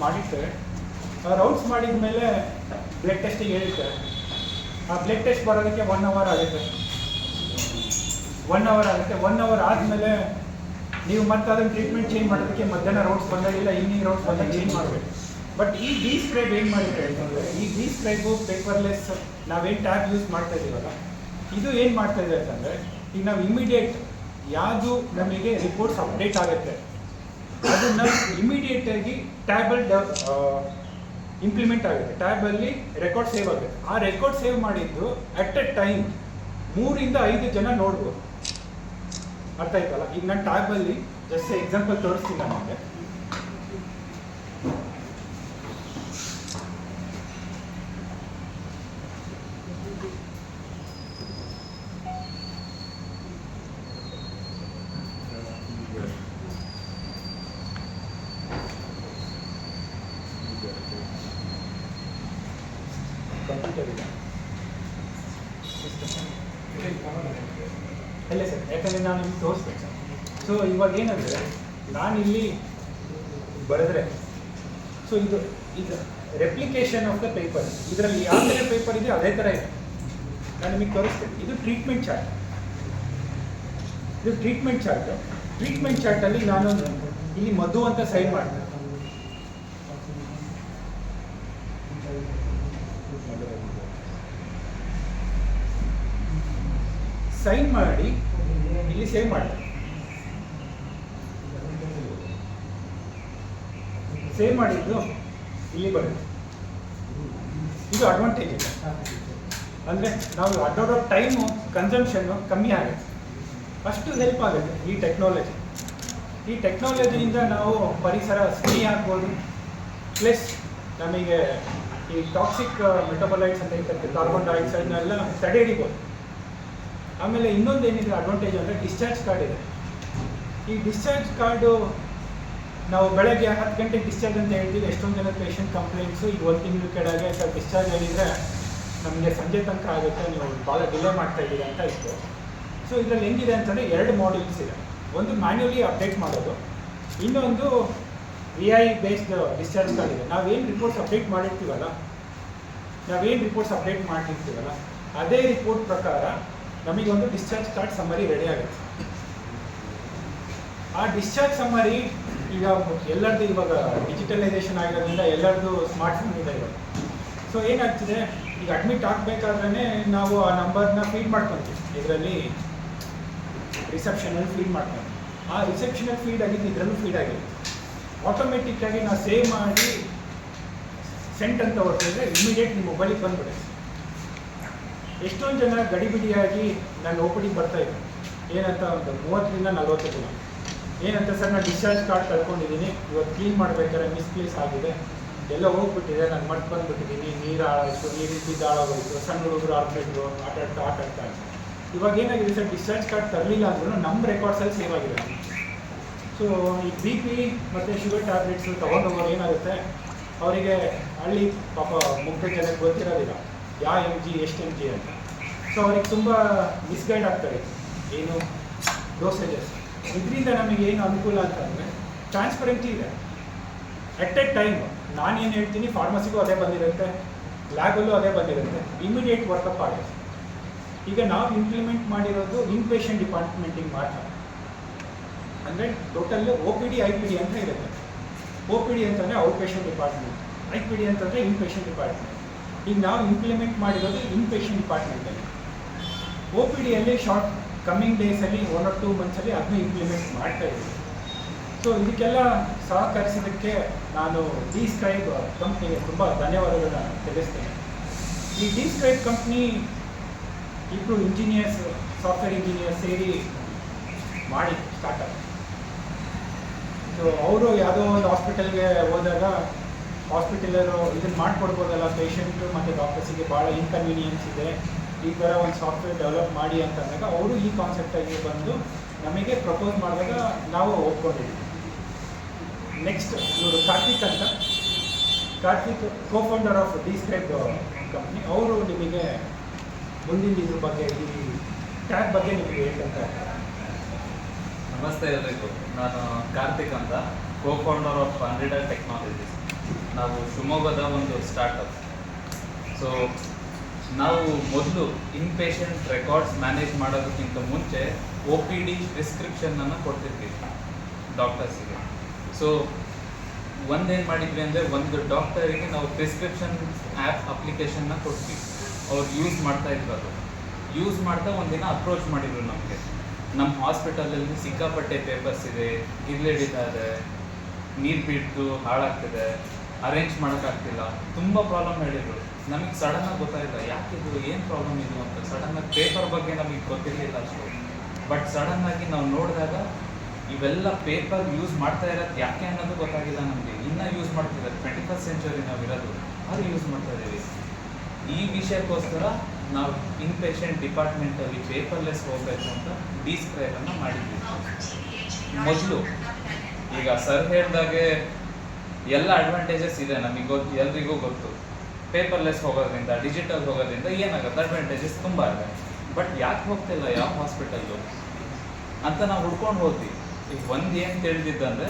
ಮಾಡಿರ್ತಾರೆ. ರೌಂಡ್ಸ್ ಮಾಡಿದ ಮೇಲೆ ಬ್ಲಡ್ ಟೆಸ್ಟಿಗೆ ಹೇಳಿರ್ತಾರೆ. ಆ ಬ್ಲಡ್ ಟೆಸ್ಟ್ ಬರೋದಕ್ಕೆ 1 hour ಆಗುತ್ತೆ. 1 hour ಆಗುತ್ತೆ. 1 hour ಆದಮೇಲೆ ನೀವು ಮತ್ತೆ ಅದನ್ನು ಟ್ರೀಟ್ಮೆಂಟ್ ಚೇಂಜ್ ಮಾಡೋದಕ್ಕೆ ಮಧ್ಯಾಹ್ನ ರೌಂಡ್ಸ್ ಬಂದಾಗಿಲ್ಲ, ಈವ್ನಿಂಗ್ ರೌಂಡ್ಸ್ ಬಂದಾಗ ಚೇಂಜ್ ಮಾಡಬೇಕು. ಬಟ್ ಈ ಡಿ-ಸ್ಕ್ರೈಬ್ ಏನು ಮಾಡಿದ್ರೆ ಅಂತಂದರೆ, ಈ ಡಿ-ಸ್ಕ್ರೈಬು ಪೇಪರ್ಲೆಸ್ ನಾವೇನು ಟ್ಯಾಬ್ ಯೂಸ್ ಮಾಡ್ತಾ ಇದ್ದೀವಲ್ಲ, ಇದು ಏನು ಮಾಡ್ತಾ ಇದೆ ಅಂತಂದರೆ, ಈಗ ನಾವು ಇಮಿಡಿಯೇಟ್ ಯಾವುದು ನಮಗೆ ರಿಪೋರ್ಟ್ಸ್ ಅಪ್ಡೇಟ್ ಆಗುತ್ತೆ ಅದನ್ನು ಇಮಿಡಿಯೇಟಾಗಿ ಟ್ಯಾಬಲ್ಲಿ ಇಂಪ್ಲಿಮೆಂಟ್ ಆಗುತ್ತೆ. ಟ್ಯಾಬಲ್ಲಿ ರೆಕಾರ್ಡ್ ಸೇವ್ ಆಗುತ್ತೆ. ಆ ರೆಕಾರ್ಡ್ ಸೇವ್ ಮಾಡಿದ್ದು ಅಟ್ ಎ ಟೈಮ್ 3 ರಿಂದ 5 ಜನ ನೋಡ್ಬೋದು. ಅರ್ಥ ಆಯ್ತಲ್ಲ? ಈಗ ನಾನು ಟ್ಯಾಬಲ್ಲಿ ಜಸ್ಟ್ ಎಕ್ಸಾಂಪಲ್ ತೋರಿಸ್ತೀನಿ ನಮಗೆ. ಕಂಪ್ಯೂಟರ್ ಇಲ್ಲ ಇಲ್ಲ ಸರ್, ಯಾಕಂದರೆ ನಾನು ನಿಮ್ಗೆ ತೋರಿಸ್ಬೇಕು ಸರ್. ಸೊ ಇವಾಗ ಏನಂದರೆ, ನಾನಿಲ್ಲಿ ಬರೆದ್ರೆ, ಸೊ ಇದು ರೆಪ್ಲಿಕೇಶನ್ ಆಫ್ ದ ಪೇಪರ್. ಇದರಲ್ಲಿ ಯಾವ ಥರ ಪೇಪರ್ ಇದೆ ಅದೇ ಥರ ಇದೆ. ನಾನು ನಿಮಗೆ ತೋರಿಸ್ತೇನೆ. ಇದು ಟ್ರೀಟ್ಮೆಂಟ್ ಚಾರ್ಟ್. ಟ್ರೀಟ್ಮೆಂಟ್ ಚಾರ್ಟಲ್ಲಿ ನಾನು ಇಲ್ಲಿ ಮಧು ಅಂತ ಸೈನ್ ಮಾಡ್ತೇನೆ. ಸೈನ್ ಮಾಡಿ ಇಲ್ಲಿ ಸೇವ್ ಮಾಡ್ತಾರೆ. ಸೇವ್ ಮಾಡಿದ್ದು ಇಲ್ಲಿ ಬರುತ್ತೆ. ಇದು ಅಡ್ವಾಂಟೇಜ್ ಇದೆ. ಅಂದರೆ ನಾವು ಅಡ್ಡೋಡೋ ಟೈಮು ಕನ್ಸಂಪ್ಷನ್ನು ಕಮ್ಮಿ ಆಗುತ್ತೆ. ಅಷ್ಟು ಹೆಲ್ಪ್ ಆಗುತ್ತೆ ಈ ಟೆಕ್ನಾಲಜಿ. ಈ ಟೆಕ್ನಾಲಜಿಯಿಂದ ನಾವು ಪರಿಸರ ಸ್ನೇಹಿ ಆಗ್ಬೋದು, ಪ್ಲಸ್ ನಮಗೆ ಈ ಟಾಕ್ಸಿಕ್ ಮೆಟಬಲೈಟ್ಸ್ ಅಂತ ಇರ್ತದೆ, ಕಾರ್ಬನ್ ಡೈಆಕ್ಸೈಡ್ನೆಲ್ಲ ತಡೆ ಹಿಡಿಬೋದು. ಆಮೇಲೆ ಇನ್ನೊಂದು ಏನಿದೆ ಅಡ್ವಾಂಟೇಜ್ ಅಂದರೆ ಡಿಸ್ಚಾರ್ಜ್ ಕಾರ್ಡ್ ಇದೆ. ಈ ಡಿಸ್ಚಾರ್ಜ್ ಕಾರ್ಡು ನಾವು ಬೆಳಗ್ಗೆ 10 ಗಂಟೆಗೆ ಡಿಸ್ಚಾರ್ಜ್ ಅಂತ ಹೇಳ್ತೀವಿ. ಎಷ್ಟೊಂದು ಜನ ಪೇಷಂಟ್ ಕಂಪ್ಲೇಂಟ್ಸು ಈಗ 1 ತಿಂಗಳು ಕೆಳಗೆ ಸರ್ ಡಿಸ್ಚಾರ್ಜ್ ಹೇಳಿದರೆ ನಮಗೆ ಸಂಜೆ ತನಕ ಆಗುತ್ತೆ, ನೀವು ಭಾಳ ಡಿಲೇ ಮಾಡ್ತಾ ಇದ್ದೀರಿ ಅಂತ ಇತ್ತು. ಸೊ ಇದರಲ್ಲಿ ಹೆಂಗಿದೆ ಅಂತಂದರೆ 2 ಮಾಡ್ಯೂಲ್ಸ್ ಇದೆ. ಒಂದು ಮ್ಯಾನ್ಯುವಲಿ ಅಪ್ಡೇಟ್ ಮಾಡೋದು, ಇನ್ನೊಂದು AI ಬೇಸ್ಡ್ ಡಿಸ್ಚಾರ್ಜ್ ಕಾರ್ಡ್ ಇದೆ. ನಾವೇನು ರಿಪೋರ್ಟ್ಸ್ ಅಪ್ಡೇಟ್ ಮಾಡಿರ್ತೀವಲ್ಲ ಅದೇ ರಿಪೋರ್ಟ್ ಪ್ರಕಾರ ನಮಗೊಂದು ಡಿಸ್ಚಾರ್ಜ್ ಕಾರ್ಡ್ ಸಮ್ಮರಿ ರೆಡಿ ಆಗುತ್ತೆ. ಆ ಡಿಸ್ಚಾರ್ಜ್ ಸಮ್ಮರಿ ಈಗ ಎಲ್ಲರದ್ದು ಇವಾಗ ಡಿಜಿಟಲೈಸೇಷನ್ ಆಗಿರೋದ್ರಿಂದ ಎಲ್ಲರದ್ದು ಸ್ಮಾರ್ಟ್ಫೋನ್ ಇದೆ ಇವಾಗ. ಸೊ ಏನಾಗ್ತಿದೆ, ಈಗ ಅಡ್ಮಿಟ್ ಆಗಬೇಕಾದ್ರೆ ನಾವು ಆ ನಂಬರ್ನ ಫೀಡ್ ಮಾಡ್ಕೊತೀವಿ. ಇದರಲ್ಲಿ ರಿಸೆಪ್ಷನಲ್ಲಿ ಫೀಡ್ ಮಾಡ್ಕೊತೀವಿ. ಆ ರಿಸೆಪ್ಷನಲ್ಲಿ ಫೀಡ್ ಆಗಿದ್ದು ಇದರಲ್ಲೂ ಫೀಡ್ ಆಗಿರುತ್ತೆ. ಆಟೋಮೆಟಿಕ್ಕಾಗಿ ನಾವು ಸೇವ್ ಮಾಡಿ ಸೆಂಟ್ ಅಂತ ಹೊರಟಿದ್ರೆ ಇಮಿಡಿಯೇಟ್ ನಿಮ್ಮ ಮೊಬೈಲಿಗೆ ಬಂದ್ಬಿಡುತ್ತೆ. ಎಷ್ಟೊಂದು ಜನ ಗಡಿಬಿಡಿಯಾಗಿ ನಾನು OPD ಬರ್ತಾ ಇದ್ದೆ, ಏನಂತ ಒಂದು 30 ರಿಂದ 40 ದಿನ ಏನಂತ ಸರ್ ನಾನು ಡಿಸ್ಚಾರ್ಜ್ ಕಾರ್ಡ್ ಕಳ್ಕೊಂಡಿದ್ದೀನಿ, ಇವತ್ತು ಕ್ಲೀನ್ ಮಾಡಬೇಕಾದ್ರೆ ಮಿಸ್ಪ್ಲೇಸ್ ಆಗಿದೆ, ಎಲ್ಲ ಹೋಗ್ಬಿಟ್ಟಿದೆ, ನಾನು ಮಟ್ಟು ಬಂದುಬಿಟ್ಟಿದ್ದೀನಿ, ನೀರು ಹಾಳಾಯಿತು, ನೀರು ಬಿದ್ದು ಹಾಳಾಗೋಯ್ತು, ಸಣ್ಣ ಹುಡುಗರು ಆಡ್ತಿದ್ರು ಆಟಾಡ್ತಾ. ಇವಾಗ ಏನಾಗಿದೆ ಸರ್, ಡಿಸ್ಚಾರ್ಜ್ ಕಾರ್ಡ್ ತರಲಿಲ್ಲ ಅಂದ್ರೂ ನಮ್ಮ ರೆಕಾರ್ಡ್ಸಲ್ಲಿ ಸೇವ್ ಆಗಿದೆ. ಸೊ ಈ BP ಮತ್ತು ಶುಗರ್ ಟ್ಯಾಬ್ಲೆಟ್ಸು ತೊಗೊಂಡೋಗೋರು ಏನಾಗುತ್ತೆ, ಅವರಿಗೆ ಹಳ್ಳಿ ಪಾಪ ಮುಗ್ಧ ಜನಕ್ಕೆ ಗೊತ್ತಿರೋದಿಲ್ಲ ಯಾವ MG ಎಷ್ಟು MG ಅಂತ. ಸೊ ಅವ್ರಿಗೆ ತುಂಬ ಮಿಸ್ಗೈಡ್ ಆಗ್ತಾರೆ ಏನು ಡೋಸೇಜಸ್. ಇದರಿಂದ ನಮಗೆ ಏನು ಅನುಕೂಲ ಅಂತಂದರೆ ಟ್ರಾನ್ಸ್ಪರೆನ್ಸಿ ಇದೆ. ಅಟ್ ಎ ಟೈಮ್ ನಾನೇನು ಹೇಳ್ತೀನಿ ಫಾರ್ಮಸಿಗೂ ಅದೇ ಬಂದಿರುತ್ತೆ, ಲ್ಯಾಬಲ್ಲೂ ಅದೇ ಬಂದಿರುತ್ತೆ, ಇಮಿಡಿಯೇಟ್ ವರ್ಕಪ್ ಆಗುತ್ತೆ. ಈಗ ನಾವು ಇಂಪ್ಲಿಮೆಂಟ್ ಮಾಡಿರೋದು ಇನ್ಪೇಷಂಟ್ ಡಿಪಾರ್ಟ್ಮೆಂಟಿಗೆ ಮಾತ್ರ. ಅಂದರೆ ಟೋಟಲ್ OPD IPD ಅಂತ ಇರುತ್ತೆ. OPD ಅಂತಂದರೆ ಔಟ್ ಪೇಷಂಟ್ ಡಿಪಾರ್ಟ್ಮೆಂಟ್, IPD ಅಂತಂದರೆ ಇನ್ಪೇಷಂಟ್ ಡಿಪಾರ್ಟ್ಮೆಂಟ್. ಈಗ ನಾವು ಇಂಪ್ಲಿಮೆಂಟ್ ಮಾಡಿರೋದು ಇನ್ಪೇಷಂಟ್ ಡಿಪಾರ್ಟ್ಮೆಂಟಲ್ಲಿ. OPDಯಲ್ಲಿ ಶಾರ್ಟ್ ಕಮ್ಮಿಂಗ್ ಡೇಸಲ್ಲಿ 1 or 2 ಮಂತ್ಸಲ್ಲಿ ಅದನ್ನು ಇಂಪ್ಲಿಮೆಂಟ್ ಮಾಡ್ತಾ ಇದ್ದೀವಿ. ಸೊ ಇದಕ್ಕೆಲ್ಲ ಸಹಕರಿಸಿದ್ದಕ್ಕೆ ನಾನು ಡಿ-ಸ್ಕ್ರೈಬ್ ಕಂಪ್ನಿಗೆ ತುಂಬ ಧನ್ಯವಾದಗಳನ್ನ ತಿಳಿಸ್ತೇನೆ. ಈ ಡಿ-ಸ್ಕ್ರೈಬ್ ಕಂಪ್ನಿ ಇಬ್ಬರು ಇಂಜಿನಿಯರ್ಸ್, ಸಾಫ್ಟ್ವೇರ್ ಇಂಜಿನಿಯರ್ಸ್ ಸೇರಿ ಮಾಡಿ ಸ್ಟಾರ್ಟಪ್. ಸೊ ಅವರು ಯಾವುದೋ ಒಂದು ಹಾಸ್ಪಿಟಲ್ಗೆ ಹೋದಾಗ ಹಾಸ್ಪಿಟಲರು ಇದನ್ನು ಮಾಡಿಕೊಡ್ಬೋದಲ್ಲ ಪೇಷಂಟು ಮತ್ತು ಡಾಕ್ಟರ್ಸಿಗೆ ಭಾಳ ಇನ್ಕನ್ವೀನಿಯನ್ಸ್ ಇದೆ, ಈ ಥರ ಒಂದು ಸಾಫ್ಟ್ವೇರ್ ಡೆವಲಪ್ ಮಾಡಿ ಅಂತ ಅಂದಾಗ ಅವರು ಈ ಕಾನ್ಸೆಪ್ಟಾಗಿ ಬಂದು ನಮಗೆ ಪ್ರಪೋಸ್ ಮಾಡಿದಾಗ ನಾವು ಒಪ್ಕೊಂಡಿದ್ವಿ. ನೆಕ್ಸ್ಟ್ ಇವರು ಕಾರ್ತಿಕ್ ಅಂತ, ಕಾರ್ತಿಕ್ ಕೋಫೌಂಡರ್ ಆಫ್ ಡಿ-ಸ್ಕ್ರೈಬ್ ಕಂಪ್ನಿ. ಅವರು ನಿಮಗೆ ಮುಂದಿನ ಇದ್ರ ಬಗ್ಗೆ ಈ ಟ್ಯಾಬ್ ಬಗ್ಗೆ ನಿಮಗೆ ಹೇಳ್ತಾರೆ. ನಮಸ್ತೆ ಎಲ್ರಿಗೂ, ನಾನು ಕಾರ್ತಿಕ್ ಅಂತ, ಕೋಫೌಂಡರ್ ಆಫ್ 100 ಟೆಕ್ನಾಲಜೀಸ್. ನಾವು ಶಿವಮೊಗ್ಗದ ಒಂದು ಸ್ಟಾರ್ಟಪ್. ಸೊ ನಾವು ಮೊದಲು ಇನ್ಪೇಷಂಟ್ ರೆಕಾರ್ಡ್ಸ್ ಮ್ಯಾನೇಜ್ ಮಾಡೋದಕ್ಕಿಂತ ಮುಂಚೆ OPD ಪ್ರಿಸ್ಕ್ರಿಪ್ಷನನ್ನು ಕೊಡ್ತಿದ್ವಿ ಡಾಕ್ಟರ್ಸಿಗೆ. ಸೊ ಒಂದೇನು ಮಾಡಿದ್ವಿ ಅಂದರೆ, ಒಂದು ಡಾಕ್ಟರಿಗೆ ನಾವು ಪ್ರಿಸ್ಕ್ರಿಪ್ಷನ್ ಆ್ಯಪ್ ಅಪ್ಲಿಕೇಶನ್ನ ಕೊಟ್ವಿ. ಅವ್ರು ಯೂಸ್ ಮಾಡ್ತಾ ಇದ್ರು. ಅದು ಯೂಸ್ ಮಾಡ್ತಾ ಒಂದಿನ ಅಪ್ರೋಚ್ ಮಾಡಿದ್ರು ನಮಗೆ, ನಮ್ಮ ಹಾಸ್ಪಿಟಲಲ್ಲಿ ಸಿಕ್ಕಾಪಟ್ಟೆ ಪೇಪರ್ಸ್ ಇದೆ, ಇರ್ಲಿಡಿತಾ ಇದೆ, ನೀರು ಬಿಟ್ಟು ಹಾಳಾಗ್ತಿದೆ, ಅರೇಂಜ್ ಮಾಡೋಕ್ಕಾಗ್ತಿಲ್ಲ, ತುಂಬ ಪ್ರಾಬ್ಲಮ್ ಹೇಳಿದರು. ನಮಗೆ ಸಡನ್ನಾಗಿ ಗೊತ್ತಾಯಿಲ್ಲ ಯಾಕಿದು, ಏನು ಪ್ರಾಬ್ಲಮ್ ಇದು ಅಂತ. ಸಡನ್ನಾಗಿ ಪೇಪರ್ ಬಗ್ಗೆ ನಮಗೆ ಗೊತ್ತಿರಲಿಲ್ಲ ಅಷ್ಟು. ಬಟ್ ಸಡನ್ನಾಗಿ ನಾವು ನೋಡಿದಾಗ ಇವೆಲ್ಲ ಪೇಪರ್ ಯೂಸ್ ಮಾಡ್ತಾ ಇರೋದು ಯಾಕೆ ಅನ್ನೋದು ಗೊತ್ತಾಗಿಲ್ಲ ನಮಗೆ. ಇನ್ನೂ ಯೂಸ್ ಮಾಡ್ತಿದ್ದಾರೆ, 21st ಸೆಂಚುರಿ ನಾವಿರೋದು, ಅದು ಯೂಸ್ ಮಾಡ್ತಾ ಇದ್ದೀವಿ. ಈ ವಿಷಯಕ್ಕೋಸ್ಕರ ನಾವು ಇನ್ಪೇಷಂಟ್ ಡಿಪಾರ್ಟ್ಮೆಂಟಲ್ಲಿ ಪೇಪರ್ಲೆಸ್ ಹೋಗಬೇಕು ಅಂತ ಡಿಸ್ಕ್ರೈಬನ್ನು ಮಾಡಿದ್ವಿ. ಮೊದಲು ಈಗ ಸರ್ ಹೇಳಿದಾಗೆ ಎಲ್ಲ ಅಡ್ವಾಂಟೇಜಸ್ ಇದೆ, ನಮಗೆ ಎಲ್ರಿಗೂ ಗೊತ್ತು. ಪೇಪರ್ಲೆಸ್ ಹೋಗೋದ್ರಿಂದ, ಡಿಜಿಟಲ್ ಹೋಗೋದ್ರಿಂದ ಏನಾಗುತ್ತೆ, ಅಡ್ವಾಂಟೇಜಸ್ ತುಂಬ ಇದೆ. ಬಟ್ ಯಾಕೆ ಹೋಗ್ತಿಲ್ಲ ಯಾವ ಹಾಸ್ಪಿಟಲ್ಲು ಅಂತ ನಾವು ಹುಡ್ಕೊಂಡು ಹೋದ್ವಿ. ಈಗ ಒಂದು ಏನು ತಿಳಿದಿದ್ದಂದರೆ,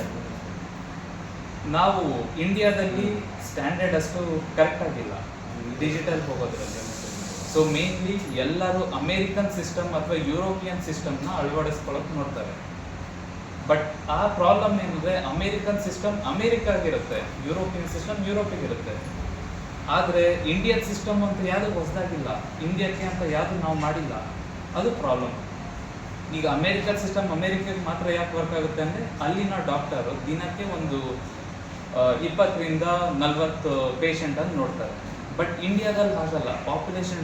ನಾವು ಇಂಡಿಯಾದಲ್ಲಿ ಸ್ಟ್ಯಾಂಡರ್ಡ್ ಅಷ್ಟು ಕರೆಕ್ಟಾಗಿಲ್ಲ ಡಿಜಿಟಲ್ ಹೋಗೋದ್ರಲ್ಲಿ. ಸೊ ಮೇನ್ಲಿ ಎಲ್ಲರೂ ಅಮೇರಿಕನ್ ಸಿಸ್ಟಮ್ ಅಥವಾ ಯುರೋಪಿಯನ್ ಸಿಸ್ಟಮ್ನ ಅಳವಡಿಸ್ಕೊಳ್ಳೋಕೆ ನೋಡ್ತಾರೆ. ಬಟ್ ಆ ಪ್ರಾಬ್ಲಮ್ ಏನಿದೆ, ಅಮೇರಿಕನ್ ಸಿಸ್ಟಮ್ ಅಮೇರಿಕಾಗಿರುತ್ತೆ, ಯುರೋಪಿಯನ್ ಸಿಸ್ಟಮ್ ಯುರೋಪಿಗಿರುತ್ತೆ. ಆದರೆ ಇಂಡಿಯನ್ ಸಿಸ್ಟಮ್ ಅಂತ ಯಾವುದು ಹೊಸದಾಗಿಲ್ಲ, ಇಂಡಿಯಾಕ್ಕೆ ಅಂತ ಯಾವುದು ನಾವು ಮಾಡಿಲ್ಲ, ಅದು ಪ್ರಾಬ್ಲಮ್. ಈಗ ಅಮೇರಿಕನ್ ಸಿಸ್ಟಮ್ ಅಮೇರಿಕಾಗೆ ಮಾತ್ರ ಯಾಕೆ ವರ್ಕ್ ಆಗುತ್ತೆ ಅಂದರೆ, ಅಲ್ಲಿನ ಡಾಕ್ಟರು ದಿನಕ್ಕೆ ಒಂದು 20 ರಿಂದ 40 ಪೇಷಂಟನ್ನು ನೋಡ್ತಾರೆ. ಬಟ್ ಇಂಡಿಯಾದಲ್ಲಿ ಹಾಗಲ್ಲ, ಪಾಪ್ಯುಲೇಷನ್